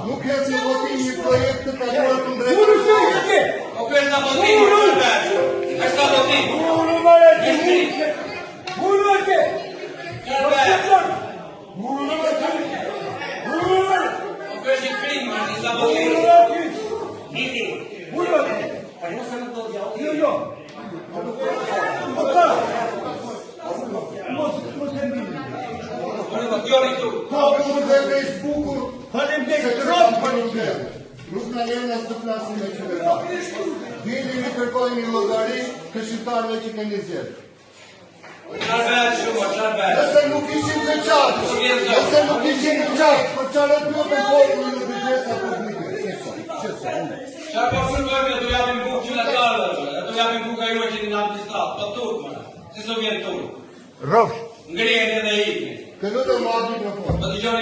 Nuk e si votim një projekt të kaluar të ndrejtë. O questa votim, questa votim. O questi prima, questa votim. Popullë dhe Facebooku, nuk në jenë as të flasin me qytetarë. Dili një kërkojnë një llogari këshilltarëve që keni zgjedhur. Nëse nuk ishin të qartë, për çfarë pyetën popullin në bibliotekën publike? Çfarë po shkojmë do japim bukë qytetarëve, do japim bukë ajo që në administrat, po tutma. Si do vjen tu? Rrofsh. Ngrihen edhe ikën. Kënë do marrë mikrofon. Po dëgjoni